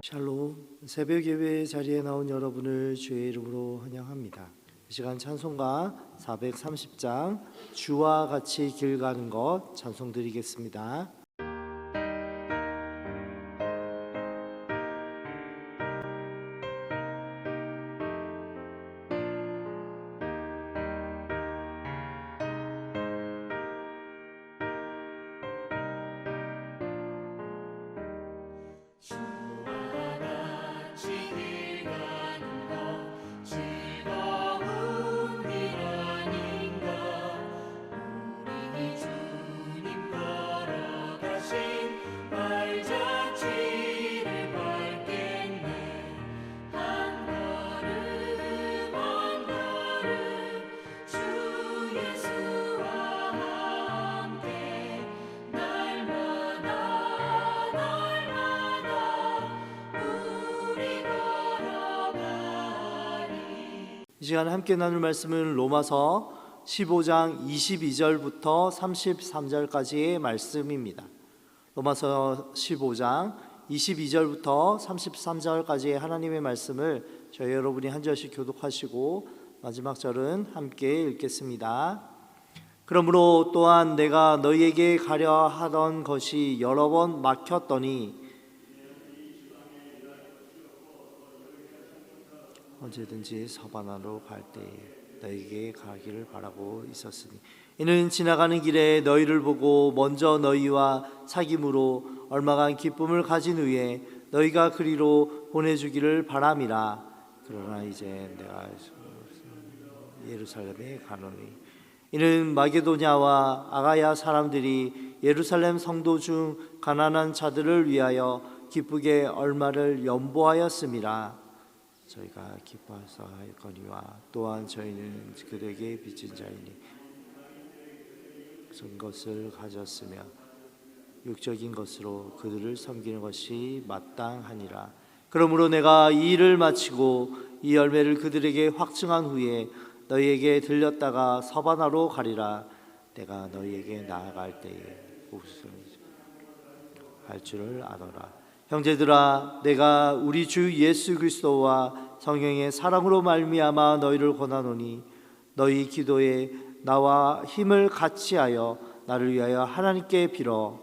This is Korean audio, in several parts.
샬롬, 새벽 예배 자리에 나온 여러분을 주의 이름으로 환영합니다. 이 시간 찬송가 430장 주와 같이 길 가는 것 찬송 드리겠습니다. 이 시간 함께 나눌 말씀은 로마서 15장 22절부터 33절까지의 말씀입니다. 로마서 15장 22절부터 33절까지의 하나님의 말씀을 저희 여러분이 한 절씩 교독하시고 마지막 절은 함께 읽겠습니다. 그러므로 또한 내가 너희에게 가려 하던 것이 여러 번 막혔더니 언제든지 서바나로 갈 때에 너희에게 가기를 바라고 있었으니 이는 지나가는 길에 너희를 보고 먼저 너희와 사귐으로 얼마간 기쁨을 가진 후에 너희가 그리로 보내주기를 바람이라. 그러나 이제 내가 예루살렘에 가노니 이는 마게도냐와 아가야 사람들이 예루살렘 성도 중 가난한 자들을 위하여 기쁘게 얼마를 연보하였음이라. 저희가 기뻐하사 하였거니와 또한 저희는 그들에게 빚진 자이니 전 것을 가졌으며 육적인 것으로 그들을 섬기는 것이 마땅하니라. 그러므로 내가 이 일을 마치고 이 열매를 그들에게 확증한 후에 너희에게 들렸다가 서바나로 가리라. 내가 너희에게 나아갈 때에 복수를 할 줄을 아노라. 형제들아, 내가 우리 주 예수 그리스도와 성령의 사랑으로 말미암아 너희를 권하노니 너희 기도에 나와 힘을 같이하여 나를 위하여 하나님께 빌어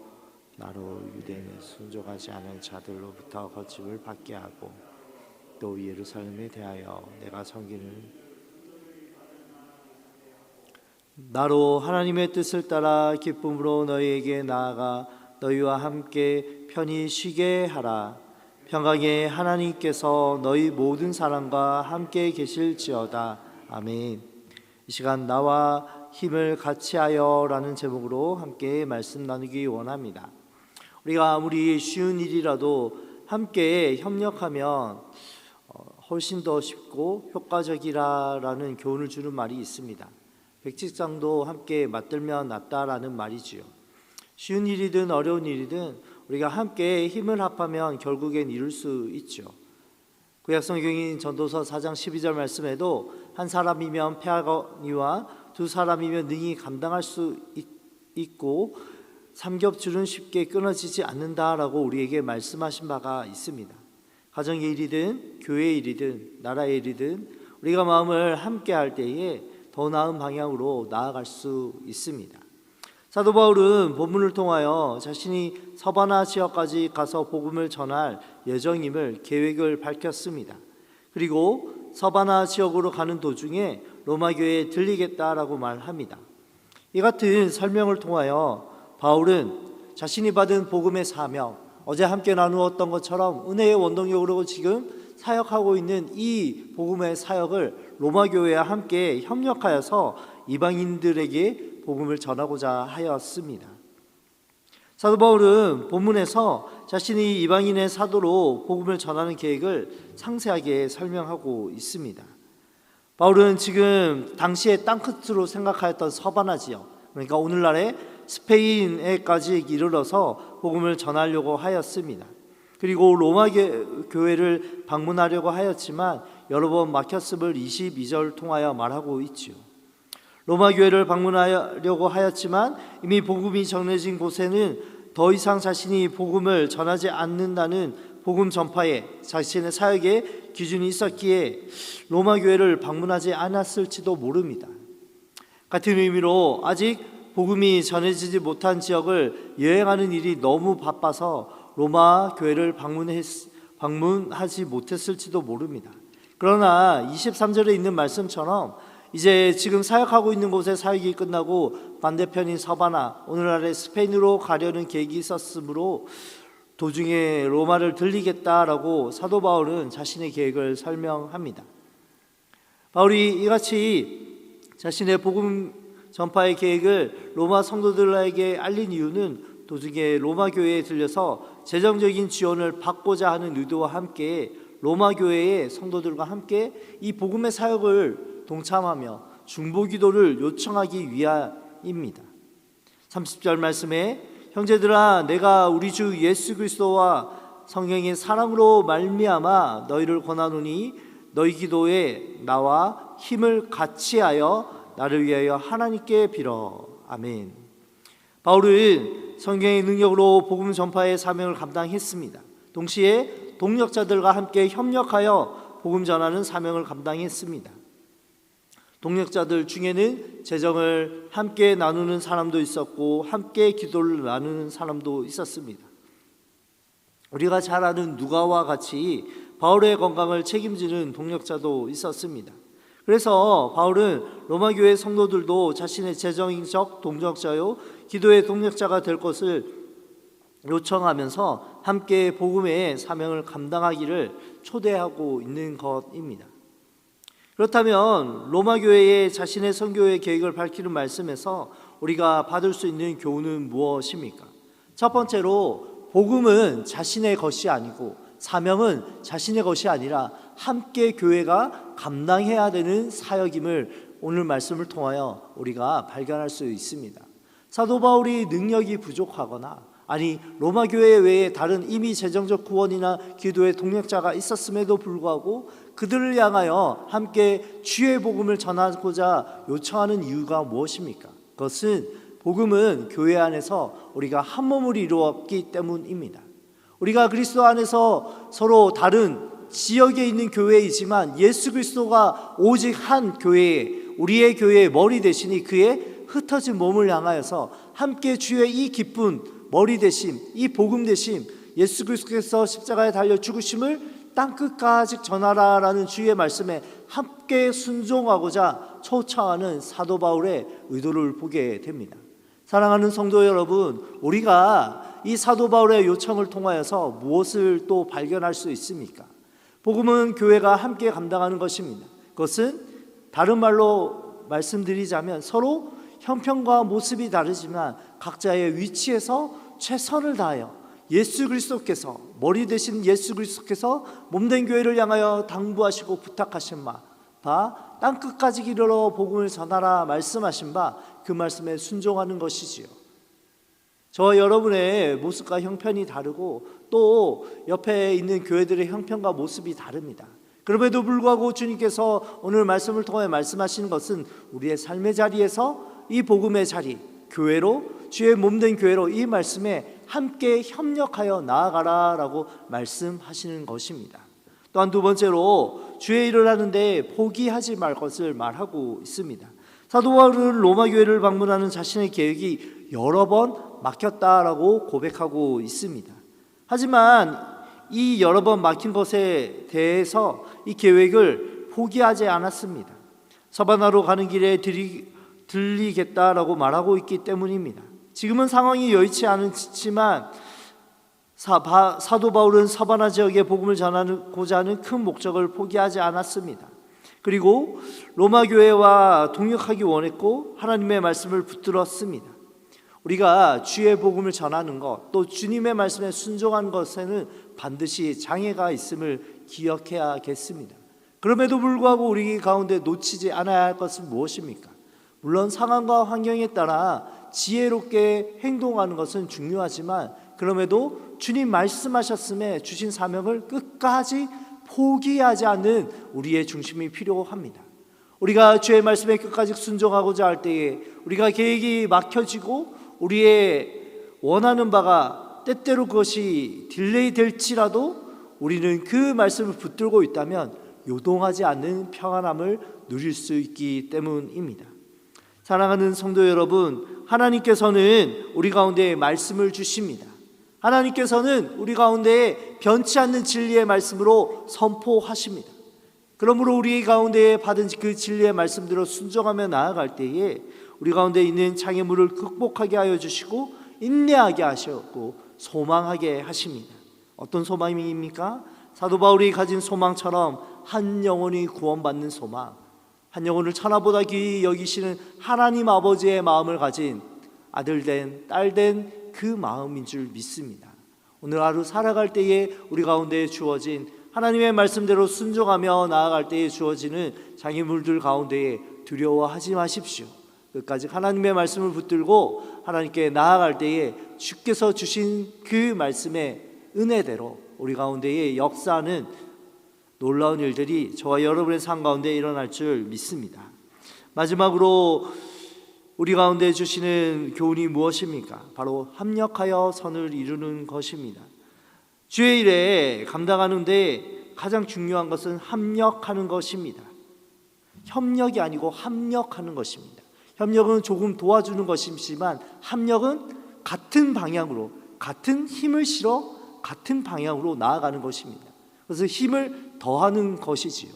나로 유대인에 순종하지 않은 자들로부터 거침을 받게 하고 또 예루살렘에 대하여 내가 섬기는 나로 하나님의 뜻을 따라 기쁨으로 너희에게 나아가 너희와 함께 편히 쉬게 하라. 평강의 하나님께서 너희 모든 사람과 함께 계실지어다. 아멘. 이 시간 나와 힘을 같이하여 라는 제목으로 함께 말씀 나누기 원합니다. 우리가 아무리 쉬운 일이라도 함께 협력하면 훨씬 더 쉽고 효과적이라는 교훈을 주는 말이 있습니다. 백직장도 함께 맞들면 낫다라는 말이지요. 쉬운 일이든 어려운 일이든 우리가 함께 힘을 합하면 결국엔 이룰 수 있죠. 구약 성경인 전도서 4장 12절 말씀에도 한 사람이면 패하거니와 두 사람이면 능히 감당할 수 있고 삼겹줄은 쉽게 끊어지지 않는다라고 우리에게 말씀하신 바가 있습니다. 가정의 일이든 교회의 일이든 나라의 일이든 우리가 마음을 함께 할 때에 더 나은 방향으로 나아갈 수 있습니다. 사도 바울은 본문을 통하여 자신이 서바나 지역까지 가서 복음을 전할 예정임을 계획을 밝혔습니다. 그리고 서바나 지역으로 가는 도중에 로마 교회에 들리겠다라고 말합니다. 이 같은 설명을 통하여 바울은 자신이 받은 복음의 사명, 어제 함께 나누었던 것처럼 은혜의 원동력으로 지금 사역하고 있는 이 복음의 사역을 로마 교회와 함께 협력하여서 이방인들에게 복음을 전하고자 하였습니다. 사도 바울은 본문에서 자신이 이방인의 사도로 복음을 전하는 계획을 상세하게 설명하고 있습니다. 바울은 지금 당시의 땅끝으로 생각하였던 서바나 지역, 그러니까 오늘날의 스페인에까지 이르러서 복음을 전하려고 하였습니다. 그리고 로마 교회를 방문하려고 하였지만 여러 번 막혔음을 22절 통하여 말하고 있지요. 로마 교회를 방문하려고 하였지만 이미 복음이 전해진 곳에는 더 이상 자신이 복음을 전하지 않는다는 복음 전파에 자신의 사역에 기준이 있었기에 로마 교회를 방문하지 않았을지도 모릅니다. 같은 의미로 아직 복음이 전해지지 못한 지역을 여행하는 일이 너무 바빠서 로마 교회를 방문하지 못했을지도 모릅니다. 그러나 23절에 있는 말씀처럼 이제 지금 사역하고 있는 곳에 사역이 끝나고 반대편인 서바나, 오늘날의 스페인으로 가려는 계획이 있었으므로 도중에 로마를 들리겠다라고 사도 바울은 자신의 계획을 설명합니다. 바울이 이같이 자신의 복음 전파의 계획을 로마 성도들에게 알린 이유는 도중에 로마 교회에 들려서 재정적인 지원을 받고자 하는 의도와 함께 로마 교회의 성도들과 함께 이 복음의 사역을 동참하며 중보기도를 요청하기 위함입니다. 30절 말씀에 형제들아 내가 우리 주 예수 그리스도와 성령의 사랑으로 말미암아 너희를 권하노니 너희 기도에 나와 힘을 같이하여 나를 위하여 하나님께 빌어. 아멘. 바울은 성령의 능력으로 복음 전파의 사명을 감당했습니다. 동시에 동력자들과 함께 협력하여 복음 전하는 사명을 감당했습니다. 동력자들 중에는 재정을 함께 나누는 사람도 있었고 함께 기도를 나누는 사람도 있었습니다. 우리가 잘 아는 누가와 같이 바울의 건강을 책임지는 동력자도 있었습니다. 그래서 바울은 로마 교회 성도들도 자신의 재정적 동력자요 기도의 동력자가 될 것을 요청하면서 함께 복음의 사명을 감당하기를 초대하고 있는 것입니다. 그렇다면 로마 교회에 자신의 선교의 계획을 밝히는 말씀에서 우리가 받을 수 있는 교훈은 무엇입니까? 첫 번째로 복음은 자신의 것이 아니고 사명은 자신의 것이 아니라 함께 교회가 감당해야 되는 사역임을 오늘 말씀을 통하여 우리가 발견할 수 있습니다. 사도 바울이 능력이 부족하거나 아니 로마 교회 외에 다른 이미 재정적 구원이나 기도의 동력자가 있었음에도 불구하고 그들을 향하여 함께 주의 복음을 전하고자 요청하는 이유가 무엇입니까? 그것은 복음은 교회 안에서 우리가 한 몸을 이루었기 때문입니다. 우리가 그리스도 안에서 서로 다른 지역에 있는 교회이지만 예수 그리스도가 오직 한 교회에 우리의 교회의 머리 되시니 그의 흩어진 몸을 향하여서 함께 주의 이 기쁜 머리 되심, 이 복음 되심, 예수 그리스도께서 십자가에 달려 죽으심을 땅끝까지 전하라라는 주의 말씀에 함께 순종하고자 초청하는 사도 바울의 의도를 보게 됩니다. 사랑하는 성도 여러분, 우리가 이 사도 바울의 요청을 통하여서 무엇을 또 발견할 수 있습니까? 복음은 교회가 함께 감당하는 것입니다. 그것은 다른 말로 말씀드리자면 서로 형편과 모습이 다르지만 각자의 위치에서 최선을 다하여 예수 그리스도께서 머리 되신 예수 그리스도께서 몸된 교회를 향하여 당부하시고 부탁하신 바 땅끝까지 이르러 복음을 전하라 말씀하신 바 그 말씀에 순종하는 것이지요. 저와 여러분의 모습과 형편이 다르고 또 옆에 있는 교회들의 형편과 모습이 다릅니다. 그럼에도 불구하고 주님께서 오늘 말씀을 통해 말씀하시는 것은 우리의 삶의 자리에서 이 복음의 자리, 교회로 주의 몸된 교회로 이 말씀에 함께 협력하여 나아가라라고 말씀하시는 것입니다. 또한 두 번째로 주의 일을 하는데 포기하지 말 것을 말하고 있습니다. 사도 바울은 로마 교회를 방문하는 자신의 계획이 여러 번 막혔다라고 고백하고 있습니다. 하지만 이 여러 번 막힌 것에 대해서 이 계획을 포기하지 않았습니다. 서바나로 가는 길에 들리겠다라고 말하고 있기 때문입니다. 지금은 상황이 여의치 않지만 사도 바울은 서바나 지역에 복음을 전하고자 하는 큰 목적을 포기하지 않았습니다. 그리고 로마 교회와 동역하기 원했고 하나님의 말씀을 붙들었습니다. 우리가 주의 복음을 전하는 것, 또 주님의 말씀에 순종하는 것에는 반드시 장애가 있음을 기억해야겠습니다. 그럼에도 불구하고 우리 가운데 놓치지 않아야 할 것은 무엇입니까? 물론 상황과 환경에 따라 지혜롭게 행동하는 것은 중요하지만 그럼에도 주님 말씀하셨음에 주신 사명을 끝까지 포기하지 않는 우리의 중심이 필요합니다. 우리가 주의 말씀에 끝까지 순종하고자 할 때에 우리가 계획이 막혀지고 우리의 원하는 바가 때때로 그것이 딜레이 될지라도 우리는 그 말씀을 붙들고 있다면 요동하지 않는 평안함을 누릴 수 있기 때문입니다. 사랑하는 성도 여러분, 하나님께서는 우리 가운데 말씀을 주십니다. 하나님께서는 우리 가운데 변치 않는 진리의 말씀으로 선포하십니다. 그러므로 우리 가운데 받은 그 진리의 말씀대로 순종하며 나아갈 때에 우리 가운데 있는 장애물을 극복하게 하여 주시고 인내하게 하셨고 소망하게 하십니다. 어떤 소망입니까? 사도 바울이 가진 소망처럼 한 영혼이 구원받는 소망, 한 영혼을 천하보다 귀히 여기시는 하나님 아버지의 마음을 가진 아들된 딸된 그 마음인 줄 믿습니다. 오늘 하루 살아갈 때에 우리 가운데 주어진 하나님의 말씀대로 순종하며 나아갈 때에 주어지는 장애물들 가운데에 두려워하지 마십시오. 끝까지 하나님의 말씀을 붙들고 하나님께 나아갈 때에 주께서 주신 그 말씀의 은혜대로 우리 가운데에 역사하는 놀라운 일들이 저와 여러분의 삶 가운데 일어날 줄 믿습니다. 마지막으로 우리 가운데 주시는 교훈이 무엇입니까? 바로 합력하여 선을 이루는 것입니다. 주의 일에 감당하는데 가장 중요한 것은 합력하는 것입니다. 협력이 아니고 합력하는 것입니다. 협력은 조금 도와주는 것이지만 합력은 같은 방향으로, 같은 힘을 실어 같은 방향으로 나아가는 것입니다. 그래서 힘을 더하는 것이지요.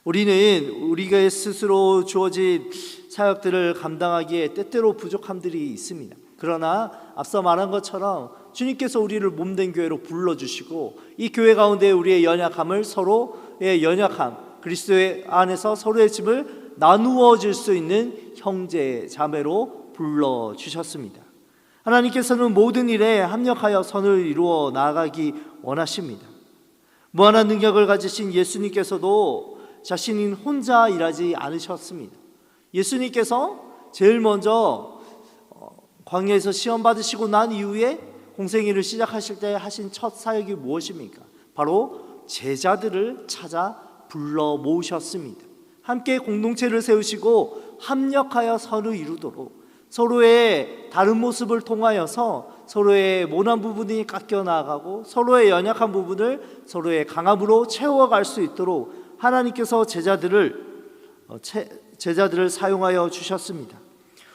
우리는 우리가 스스로 주어진 사역들을 감당하기에 때때로 부족함들이 있습니다. 그러나 앞서 말한 것처럼 주님께서 우리를 몸된 교회로 불러주시고 이 교회 가운데 우리의 연약함을 서로의 연약함, 그리스도의 안에서 서로의 짐을 나누어 줄 수 있는 형제 자매로 불러주셨습니다. 하나님께서는 모든 일에 합력하여 선을 이루어 나아가기 원하십니다. 무한한 능력을 가지신 예수님께서도 자신이 혼자 일하지 않으셨습니다. 예수님께서 제일 먼저 광야에서 시험 받으시고 난 이후에 공생애를 시작하실 때 하신 첫 사역이 무엇입니까? 바로 제자들을 찾아 불러 모으셨습니다. 함께 공동체를 세우시고 합력하여 선을 이루도록 서로의 다른 모습을 통하여서 서로의 모난 부분이 깎여 나가고 서로의 연약한 부분을 서로의 강함으로 채워갈 수 있도록 하나님께서 제자들을 사용하여 주셨습니다.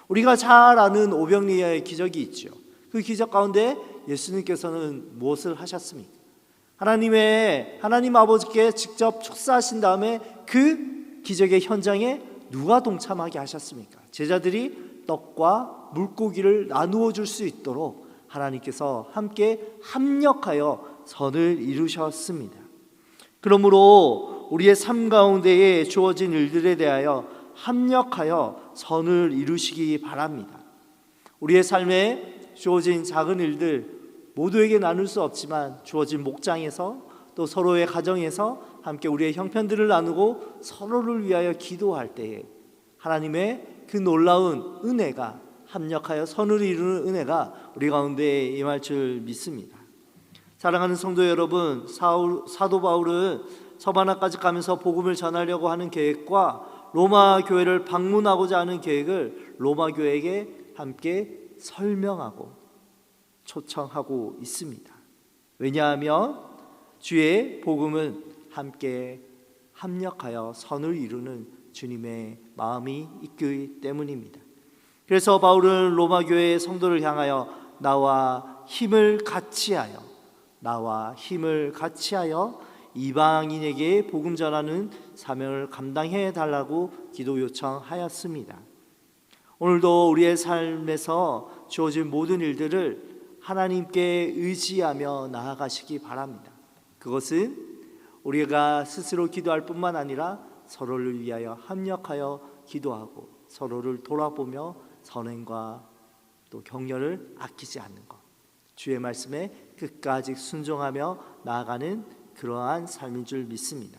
우리가 잘 아는 오병이어의 기적이 있죠. 그 기적 가운데 예수님께서는 무엇을 하셨습니까? 하나님 아버지께 직접 축사하신 다음에 그 기적의 현장에 누가 동참하게 하셨습니까? 제자들이 떡과 물고기를 나누어 줄 수 있도록 하나님께서 함께 합력하여 선을 이루셨습니다. 그러므로 우리의 삶 가운데에 주어진 일들에 대하여 합력하여 선을 이루시기 바랍니다. 우리의 삶에 주어진 작은 일들 모두에게 나눌 수 없지만 주어진 목장에서 또 서로의 가정에서 함께 우리의 형편들을 나누고 서로를 위하여 기도할 때에 하나님의 그 놀라운 은혜가 합력하여 선을 이루는 은혜가 우리 가운데 임할 줄 믿습니다. 사랑하는 성도 여러분, 사도 바울은 서바나까지 가면서 복음을 전하려고 하는 계획과 로마 교회를 방문하고자 하는 계획을 로마 교회에게 함께 설명하고 초청하고 있습니다. 왜냐하면 주의 복음은 함께 합력하여 선을 이루는 주님의 마음이 있기 때문입니다. 그래서 바울은 로마 교회의 성도를 향하여 나와 힘을 같이하여 이방인에게 복음 전하는 사명을 감당해 달라고 기도 요청하였습니다. 오늘도 우리의 삶에서 주어진 모든 일들을 하나님께 의지하며 나아가시기 바랍니다. 그것은 우리가 스스로 기도할 뿐만 아니라 서로를 위하여 합력하여 기도하고 서로를 돌아보며 선행과 또 격려를 아끼지 않는 것, 주의 말씀에 끝까지 순종하며 나아가는 그러한 삶인 줄 믿습니다.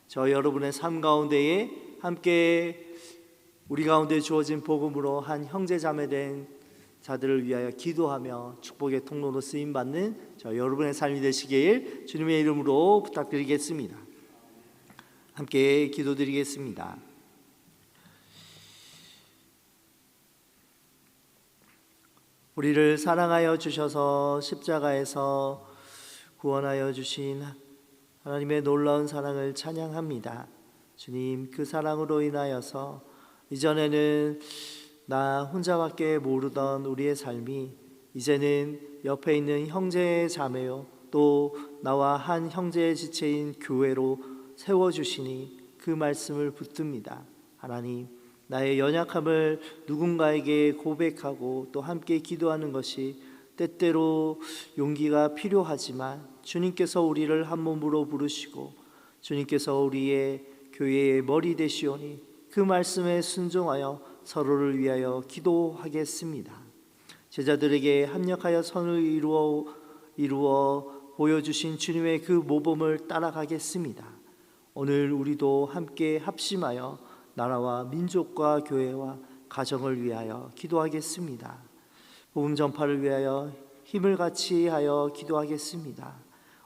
저 여러분의 삶 가운데에 함께 우리 가운데 주어진 복음으로 한 형제 자매 된 자들을 위하여 기도하며 축복의 통로로 쓰임받는 저 여러분의 삶이 되시길 주님의 이름으로 부탁드리겠습니다. 함께 기도드리겠습니다. 우리를 사랑하여 주셔서 십자가에서 구원하여 주신 하나님의 놀라운 사랑을 찬양합니다. 주님, 그 사랑으로 인하여서 이전에는 나 혼자밖에 모르던 우리의 삶이 이제는 옆에 있는 형제 자매요, 또 나와 한 형제의 지체인 교회로 세워주시니 그 말씀을 붙듭니다. 하나님, 나의 연약함을 누군가에게 고백하고 또 함께 기도하는 것이 때때로 용기가 필요하지만 주님께서 우리를 한 몸으로 부르시고 주님께서 우리의 교회의 머리 되시오니 그 말씀에 순종하여 서로를 위하여 기도하겠습니다. 제자들에게 합력하여 선을 이루어 보여주신 주님의 그 모범을 따라가겠습니다. 오늘 우리도 함께 합심하여 나라와 민족과 교회와 가정을 위하여 기도하겠습니다. 복음 전파를 위하여 힘을 같이 하여 기도하겠습니다.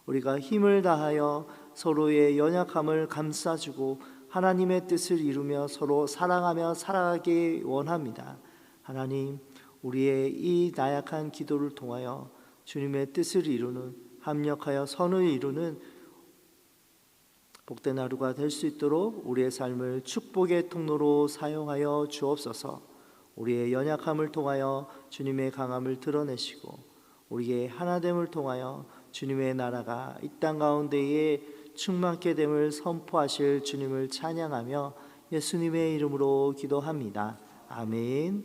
우리가 힘을 다하여 서로의 연약함을 감싸주고 하나님의 뜻을 이루며 서로 사랑하며 살아가기 원합니다. 하나님, 우리의 이 나약한 기도를 통하여 주님의 뜻을 이루는, 합력하여 선을 이루는 복된 하루가 될 수 있도록 우리의 삶을 축복의 통로로 사용하여 주옵소서. 우리의 연약함을 통하여 주님의 강함을 드러내시고 우리의 하나됨을 통하여 주님의 나라가 이 땅 가운데에 충만케 됨을 선포하실 주님을 찬양하며 예수님의 이름으로 기도합니다. 아멘.